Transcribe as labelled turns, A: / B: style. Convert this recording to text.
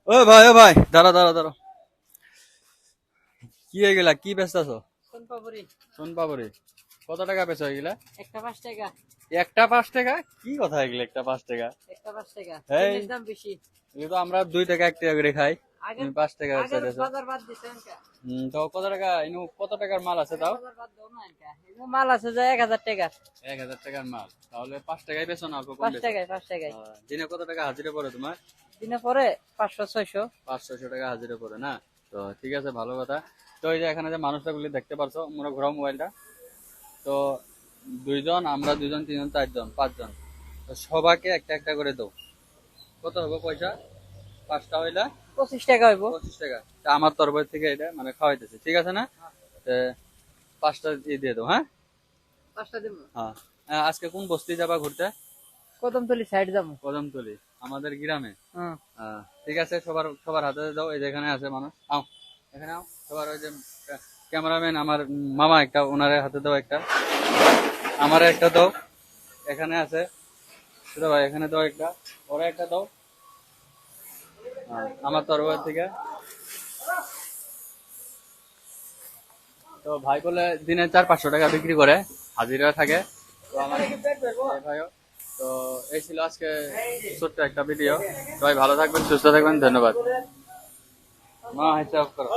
A: ও ভাই দাঁড়া দাঁড়া দাঁড়া, কি হয়ে গেলা, কি ব্যস্ত আছো?
B: সোনপাপড়ি
A: শোন পাপড়ি, কত টাকা পেছো এগুলা?
B: একটা 5 টাকা।
A: একটা 5 টাকা? কি কথা এগুলো, একটা 5 টাকা?
B: একটা 5 টাকা,
A: এই
B: চিনির দাম বেশি।
A: এগুলো তো আমরা 2 টাকা 1 টাকা করে খাই,
B: আগের
A: তুমি 5 টাকা
B: আগের
A: চাইতেছো।
B: বাজার বাদ দিছেন কা?
A: তো কত টাকা ইনু, কত টাকার মাল আছে
B: আগের
A: তাও?
B: বাজার বাদ দাও না কা? এগুলো মাল আছে যে 1000 টাকা।
A: 1,000 টাকার মাল, তাহলে 5 টাকায় বেছো না, অল্প কম
B: 5
A: বেছো?
B: টাকায় 5 টাকায়।
A: দিনে কত টাকা হাজিরা পড়ে তোমার?
B: দিনে পরে 500 600।
A: 500-600 টাকা হাজিরা পড়ে না? তো ঠিক আছে, ভালো কথা। তো এই যে এখানে যে মানুষটা গুলি দেখতে পারছো, মনে ঘোরাও মোবাইলটা। তো দুইজন, আমরা দুইজন, তিনজন, চারজন, পাঁচজন, তো সবাইকে একটা একটা করে দাও। কত হবে পয়সা? 5টা হইলে
B: 25 টাকা হইব।
A: 25 টাকা। তা আমার তরফ থেকে এটা মানে খাওয়াইতেছে, ঠিক আছে না? তো 5টা দিয়ে দাও, হ্যাঁ?
B: 5টা দেব।
A: হ্যাঁ। আজকে কোন বস্তি যাবা ঘুরতে?
B: কদমতলি সাইড যাবো।
A: কদমতলি, আমাদের গ্রামে।
B: হ্যাঁ।
A: ঠিক আছে, সবার সবার হাতে দাও, এই যেখানে আছে মানুষ, আও এখানে আও। সবার ওই যে ক্যামেরাম্যান আমার মামা, একটা ওনারে হাতে দাও একটা, আমারে একটা দাও, এখানে আছে ছোট ভাই, এখানে দাও একটা, ওরা একটা দাও। আমার তরফ থেকে। তো ভাই বলে দিনে 400-500 টাকা বিক্রি করে, হাজিরা থাকে। তো আমার এই ভাইও। তো এই ছিল আজকে ছোট্ট একটা ভিডিও। সবাই ভালো থাকবেন, সুস্থ থাকবেন, ধন্যবাদ। মা হিসাব করো।